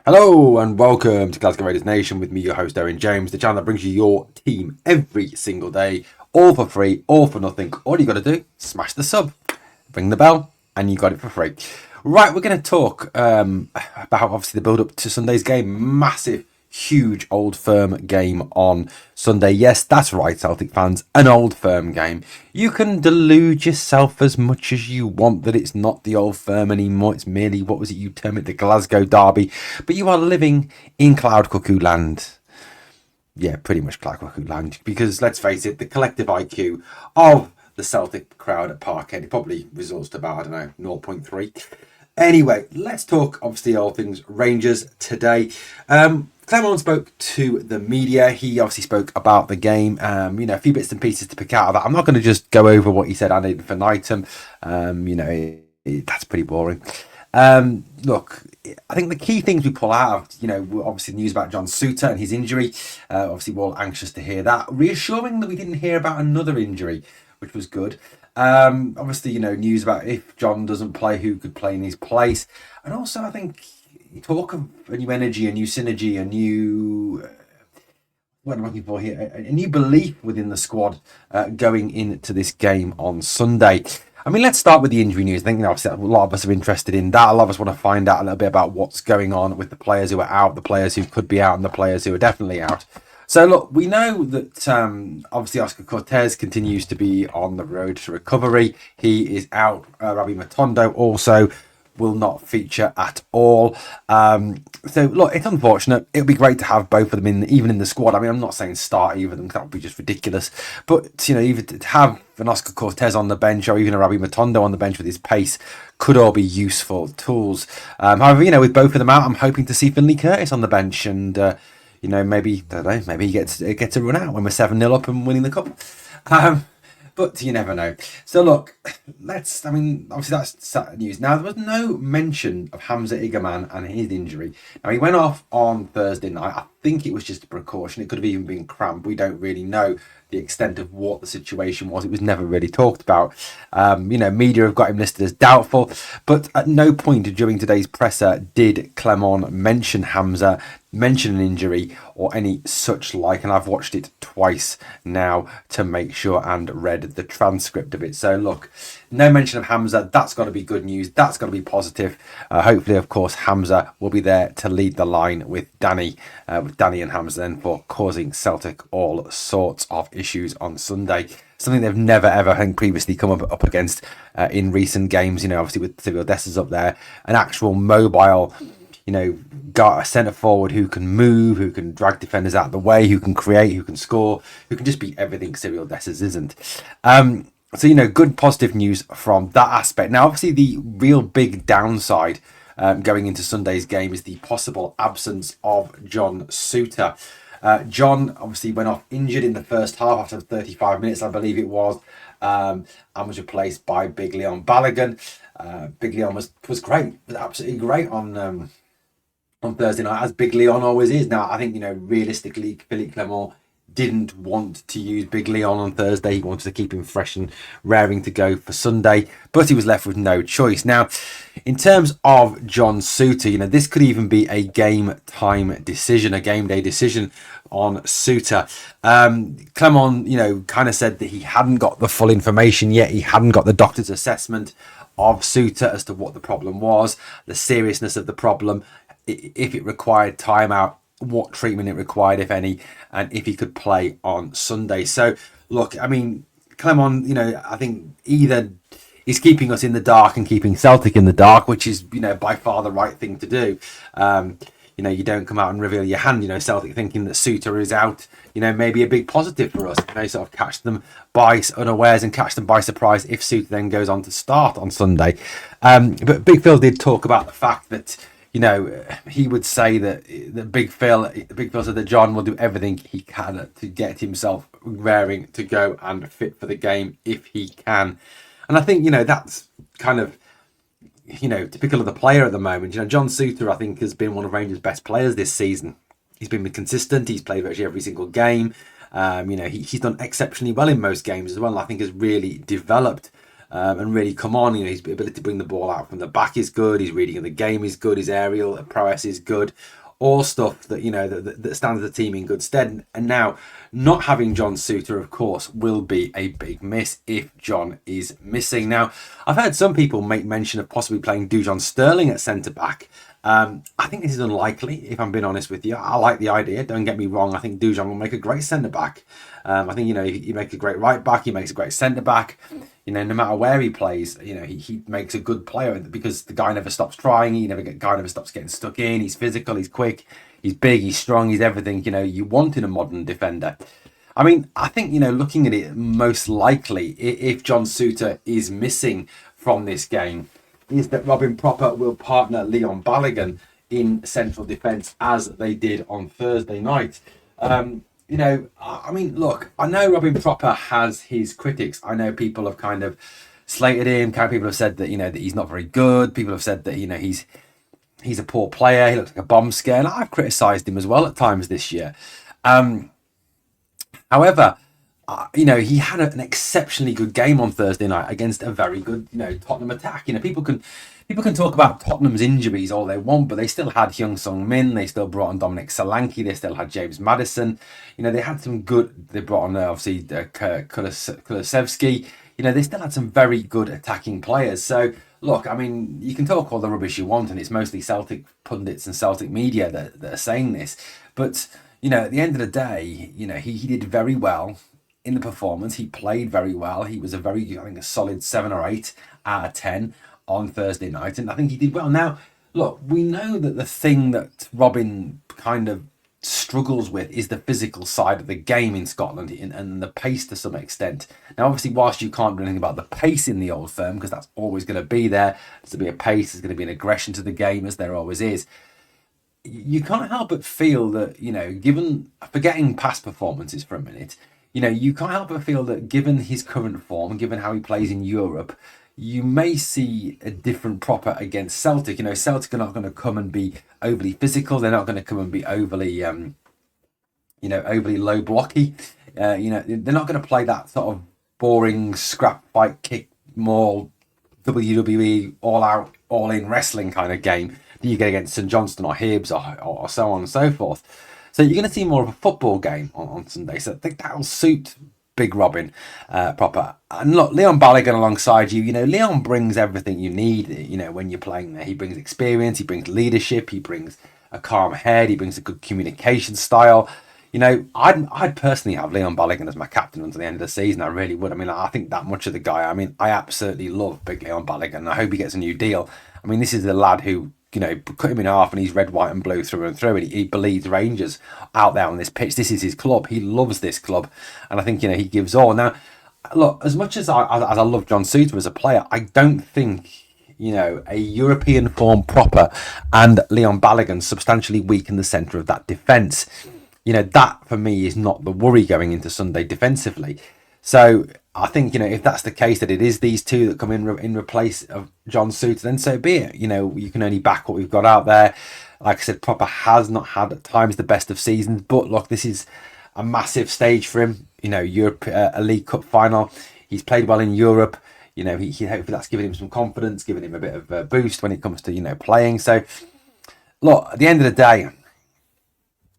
Hello and welcome to Glasgow Rangers Nation with me, your host Owen James, the channel that brings you your team every single day, all for free, all for nothing. All you got to do, smash the sub, ring the bell, and you got it for free. Right, we're going to talk about obviously the build up to Sunday's game. Massive, huge, old firm game on Sunday. Yes, that's right, Celtic fans, an old firm game. You can delude yourself as much as you want that it's not the old firm anymore. It's merely, what was it, you term it, the Glasgow Derby. But you are living in Cloud Cuckoo land. Yeah, pretty much Cloud Cuckoo land. Because let's face it, the collective IQ of the Celtic crowd at Parkhead, it probably resorts to about, I don't know, zero point 0.3. Anyway, let's talk obviously all things Rangers today. Clement spoke to the media. He obviously spoke about the game. A few bits and pieces to pick out of that. I'm not going to just go over what he said ad infinitum. That's pretty boring. Look, I think the key things we pull out of, obviously news about John Souttar and his injury. Obviously, we're all anxious to hear that. Reassuring that we didn't hear about another injury, which was good. Obviously, news about if John doesn't play, who could play in his place. And also, I think, talk of a new energy, a new synergy, a new... what I'm looking for here, a new belief within the squad going into this game on Sunday. I mean, let's start with the injury news. I think obviously a lot of us are interested in that. A lot of us want to find out a little bit about what's going on with the players who are out, the players who could be out, and the players who are definitely out. So, look, we know that obviously Oscar Cortez continues to be on the road to recovery. He is out. Rabbi Matondo also will not feature at all. So, look, it's unfortunate. It would be great to have both of them even in the squad. I mean, I'm not saying start either of them. That would be just ridiculous. But, even to have an Oscar Cortez on the bench or even a Rabbi Matondo on the bench with his pace could all be useful tools. However, with both of them out, I'm hoping to see Finlay Curtis on the bench and... maybe I don't know. Maybe he gets a run out when we're 7-0 up and winning the cup. But you never know. So look, obviously that's sad news. Now there was no mention of Hamza Igaman and his injury. Now he went off on Thursday night. I think it was just a precaution. It could have even been cramp. We don't really know the extent of what the situation was. It was never really talked about. Media have got him listed as doubtful, but at no point during today's presser did Clement mention Hamza, mention an injury or any such like, and I've watched it twice now to make sure and read the transcript of it. So look, no mention of Hamza. That's got to be good news. That's got to be positive. Hopefully, of course, Hamza will be there to lead the line with Danny and Hamza then for causing Celtic all sorts of issues on Sunday. Something they've never ever, I think, previously come up against in recent games. Obviously with Civil Dessers up there, an actual mobile, got a centre forward who can move, who can drag defenders out of the way, who can create, who can score, who can just be everything Cyril Dessers isn't. So, good positive news from that aspect. Now, obviously, the real big downside going into Sunday's game is the possible absence of John Souttar. John obviously went off injured in the first half after 35 minutes, I believe it was, and was replaced by Big Leon Balogun. Big Leon was great, was absolutely great on Thursday night, as Big Leon always is. Now, I think, realistically, Philippe Clement didn't want to use Big Leon on Thursday. He wanted to keep him fresh and raring to go for Sunday, but he was left with no choice. Now, in terms of John Souttar, this could even be a game time decision, a game day decision on Souttar. Clement, kind of said that he hadn't got the full information yet. He hadn't got the doctor's assessment of Souttar as to what the problem was, the seriousness of the problem, if it required timeout, what treatment it required, if any, and if he could play on Sunday. So, look, I mean, Clement, I think either he's keeping us in the dark and keeping Celtic in the dark, which is, by far the right thing to do. You don't come out and reveal your hand. Celtic thinking that Souttar is out, maybe a big positive for us. Sort of catch them by unawares and catch them by surprise if Souttar then goes on to start on Sunday. But Big Phil did talk about the fact that, he would say that Big Phil said that John will do everything he can to get himself raring to go and fit for the game if he can. And I think, that's kind of, typical of the player at the moment. John Souttar, I think, has been one of Rangers' best players this season. He's been consistent. He's played virtually every single game. He's done exceptionally well in most games as well. And I think has really developed and really come on. His ability to bring the ball out from the back is good. His reading of the game is good. His aerial prowess is good. All stuff that that stands the team in good stead. And now, not having John Souttar, of course, will be a big miss if John is missing. Now, I've heard some people make mention of possibly playing Dujon Sterling at centre back. I think this is unlikely, if I'm being honest with you. I like the idea. Don't get me wrong. I think Dujon will make a great centre back. I think he makes a great right back. He makes a great centre back. No matter where he plays, he makes a good player because the guy never stops trying. Guy never stops getting stuck in. He's physical. He's quick. He's big. He's strong. He's everything you want in a modern defender. I mean, I think looking at it, most likely if John Souttar is missing from this game, is that Robin Propper will partner Leon Balogun in central defence as they did on Thursday night. I mean, look, I know Robin Propper has his critics. I know people have kind of slated him. People have said that, that he's not very good. People have said that, he's a poor player. He looks like a bomb scare. And I've criticised him as well at times this year. However, he had an exceptionally good game on Thursday night against a very good, Tottenham attack. People can talk about Tottenham's injuries all they want, but they still had Hyung Sung Min. They still brought on Dominic Solanke. They still had James Maddison. They had some good. They brought on obviously Kulusevski. They still had some very good attacking players. So look, I mean, you can talk all the rubbish you want, and it's mostly Celtic pundits and Celtic media that are saying this. But at the end of the day, he did very well in the performance. He played very well. He was a solid 7 or 8 out of 10 on Thursday night, and I think he did well. Now, look, we know that the thing that Robin kind of struggles with is the physical side of the game in Scotland and the pace to some extent. Now, obviously, whilst you can't do anything about the pace in the Old Firm, because that's always going to be there, there's going to be a pace, there's going to be an aggression to the game, as there always is. You can't help but feel that, given, forgetting past performances for a minute, you can't help but feel that given his current form, given how he plays in Europe, you may see a different Propper against Celtic. Celtic are not going to come and be overly physical. They're not going to come and be overly, overly low blocky. They're not going to play that sort of boring scrap fight, kick, maul, WWE, all out, all in wrestling kind of game that you get against St Johnstone or Hibs or so on and so forth. So you're going to see more of a football game on Sunday. So I think that'll suit Big Robin Propper. And look, Leon Balogun alongside you, Leon brings everything you need, when you're playing there. He brings experience, he brings leadership, he brings a calm head, he brings a good communication style. I'd personally have Leon Balogun as my captain until the end of the season. I really would. I mean, I think that much of the guy. I mean, I absolutely love Big Leon Balogun. I hope he gets a new deal. I mean, this is the lad who, cut him in half and he's red, white and blue through and through, and he bleeds Rangers out there on this pitch. This is his club. He loves this club, and I think he gives all. Now, look, as much as I love John Souttar as a player, I don't think a European form Propper and Leon Balogun substantially weaken the centre of that defence. That for me is not the worry going into Sunday defensively. So I think, if that's the case, that it is these two that come in replace of John Souttar, then so be it. You can only back what we've got out there. Like I said, Propper has not had at times the best of seasons, but look, this is a massive stage for him. Europe, a League Cup final. He's played well in Europe. He hopefully that's given him some confidence, giving him a bit of a boost when it comes to playing. So look, at the end of the day,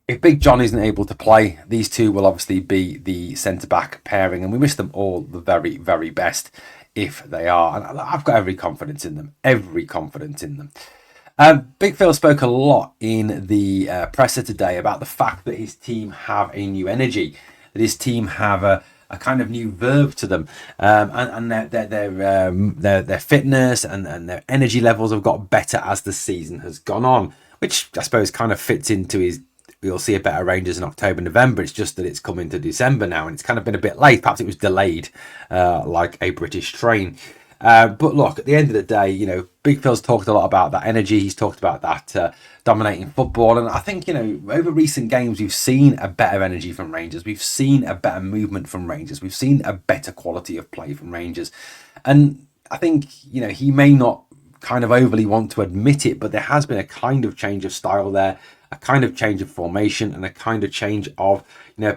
if Big John isn't able to play, these two will obviously be the centre-back pairing, and we wish them all the very, very best if they are. And I've got every confidence in them. Big Phil spoke a lot in the presser today about the fact that his team have a new energy, that his team have a kind of new verve to them, and their fitness and their energy levels have got better as the season has gone on, which I suppose kind of fits into his. We'll see a better Rangers in October, November. It's just that it's come into December now, and it's kind of been a bit late. Perhaps it was delayed, like a British train. But look, at the end of the day, Big Phil's talked a lot about that energy. He's talked about that dominating football. And I think, over recent games, we've seen a better energy from Rangers. We've seen a better movement from Rangers. We've seen a better quality of play from Rangers. And I think, he may not kind of overly want to admit it, but there has been a kind of change of style there, a kind of change of formation, and a kind of change of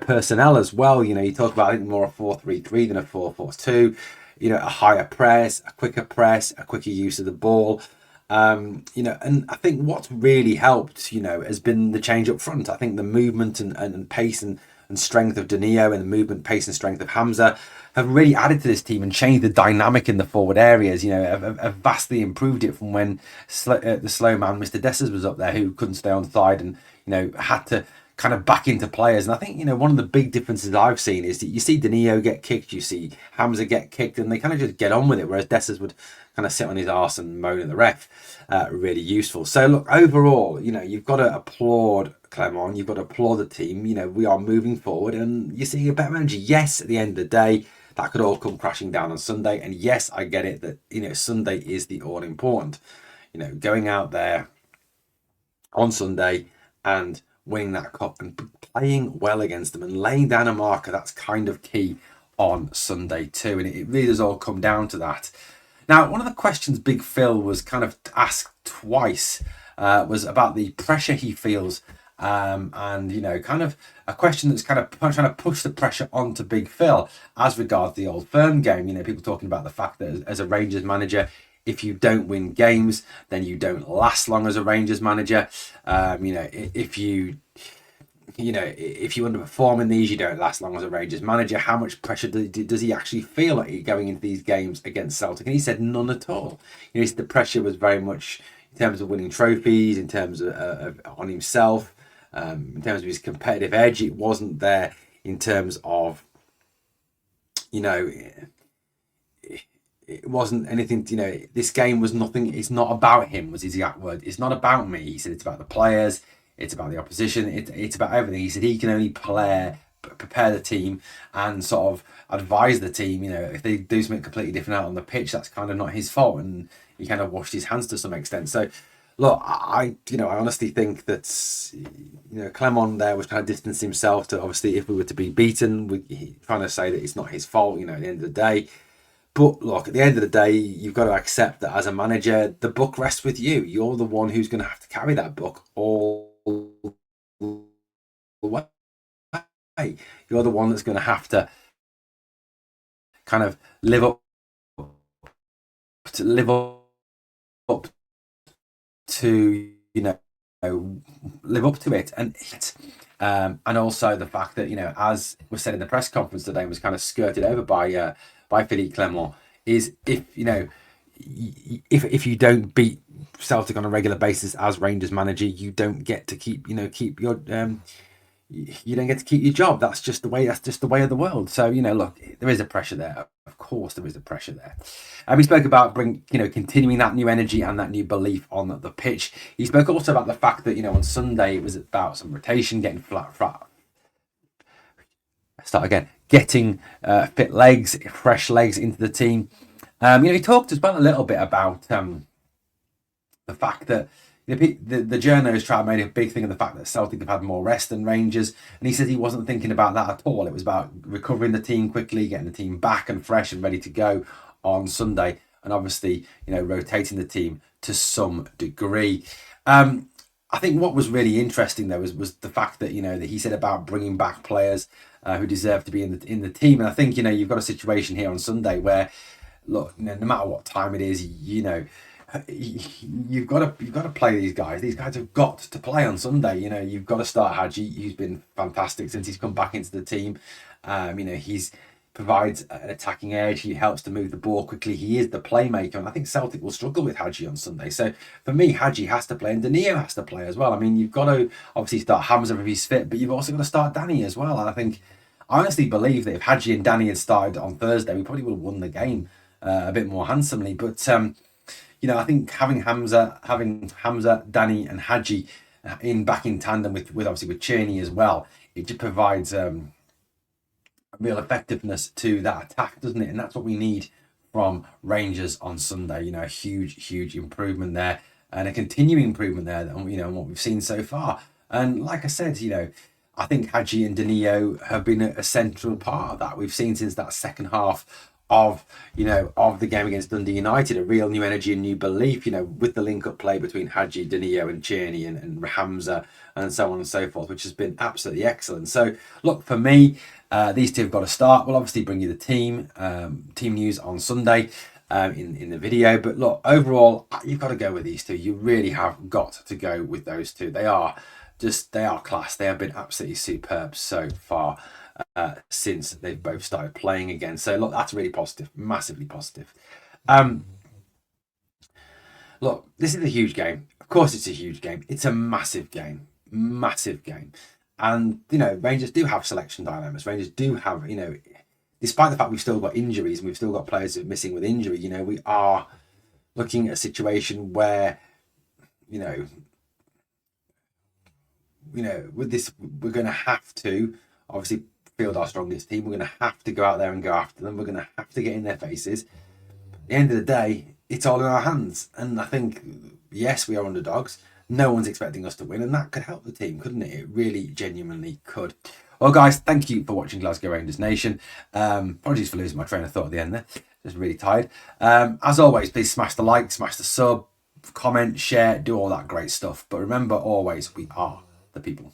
personnel as well. You talk about, I think, more a 4-3-3 than a 4-4-2. a higher press, a quicker use of the ball. And I think what's really helped, has been the change up front. I think the movement and pace and strength of Danilo and the movement, pace and strength of Hamza have really added to this team and changed the dynamic in the forward areas. Have vastly improved it from when the slow man, Mr. Dessers, was up there, who couldn't stay on side and, had to kind of back into players. And I think, one of the big differences I've seen is that you see Danilo get kicked, you see Hamza get kicked, and they kind of just get on with it, whereas Dessers would kind of sit on his arse and moan at the ref. Really useful. So look, overall, you've got to applaud Clement, you've got to applaud the team. We are moving forward and you're seeing a better energy. Yes, at the end of the day, that could all come crashing down on Sunday. And yes, I get it that, Sunday is the all important. Going out there on Sunday and winning that cup and playing well against them and laying down a marker, that's kind of key on Sunday too. And it really does all come down to that. Now, one of the questions Big Phil was kind of asked twice was about the pressure he feels. And, kind of a question that's kind of trying to push the pressure onto Big Phil as regards the Old Firm game. People talking about the fact that as a Rangers manager, if you don't win games, then you don't last long as a Rangers manager. If you underperform in these, you don't last long as a Rangers manager. How much pressure does he actually feel like going into these games against Celtic? And he said none at all. He said the pressure was very much in terms of winning trophies, in terms of on himself, in terms of his competitive edge. It wasn't there in terms of, it wasn't anything, this game was nothing. It's not about him, was his exact word. It's not about me. He said it's about the players. It's about the opposition. It's about everything. He said he can only prepare the team and sort of advise the team. If they do something completely different out on the pitch, that's kind of not his fault. And he kind of washed his hands to some extent. So, look, I honestly think that, Clement there was trying to distance himself to, obviously, if we were to be beaten, trying to say that it's not his fault, at the end of the day. But look, at the end of the day, you've got to accept that as a manager, the buck rests with you. You're the one who's going to have to carry that buck all the way. You're the one that's going to have to kind of live up to, live up to it, and also the fact that, as was said in the press conference today, was kind of skirted over by Philippe Clement, is if you don't beat Celtic on a regular basis as Rangers manager, you don't get to keep your you don't get to keep your job. That's just the way of the world. So, look, there is a pressure there. Of course there is a pressure there. We spoke about continuing that new energy and that new belief on the pitch. He spoke also about the fact that, on Sunday it was about some rotation, getting getting fit legs, fresh legs into the team. He talked as well a little bit about the fact that the journos tried to make a big thing of the fact that Celtic have had more rest than Rangers, and he said he wasn't thinking about that at all. It was about recovering the team quickly, getting the team back and fresh and ready to go on Sunday, and obviously, rotating the team to some degree. I think what was really interesting though was the fact that that he said about bringing back players who deserve to be in the team, and I think you've got a situation here on Sunday where, look, no matter what time it is, you've got to play these guys. These guys have got to play on Sunday. You've got to start Hadji, who's been fantastic since he's come back into the team. He's provides an attacking edge. He helps to move the ball quickly. He is the playmaker, and I think Celtic will struggle with Hadji on Sunday. So for me, Hadji has to play, and Danilo has to play as well. I mean, you've got to obviously start Hamza if he's fit, but you've also got to start Danny as well. And I honestly believe that if Hadji and Danny had started on Thursday, we probably would have won the game a bit more handsomely. But I think having Hamza, Danny, and Hadji back in tandem with obviously with Cheney as well, it just provides real effectiveness to that attack, doesn't it? And that's what we need from Rangers on Sunday. A huge improvement there, and a continuing improvement there. On what we've seen so far. And like I said, I think Hadji and Danilo have been a central part of that. We've seen since that second half of of the game against Dundee United, a real new energy and new belief, with the link-up play between Hadji, Danilo and Tierney and Hamza and so on and so forth, which has been absolutely excellent. So look, for me, these two have got to start. We'll obviously bring you the team news on Sunday in the video, but look, overall, you've got to go with these two. You really have got to go with those two. They are class. They have been absolutely superb so far since they've both started playing again. So look, that's really positive, massively positive. Look, this is a huge game. Of course it's a huge game. It's a massive game. And, Rangers do have selection dilemmas. Rangers do have, despite the fact we've still got injuries and we've still got players who are missing with injury, we are looking at a situation where, with this, we're going to have to obviously field our strongest team. We're going to have to go out there and go after them. We're going to have to get in their faces. At the end of the day, it's all in our hands. And I think, yes, we are underdogs. No one's expecting us to win, and that could help the team, couldn't it? It really genuinely could. Well, guys, thank you for watching Glasgow Rangers Nation. Apologies for losing my train of thought at the end there. Just really tired. As always, please smash the like, smash the sub, comment, share, do all that great stuff. But remember, always, we are the people.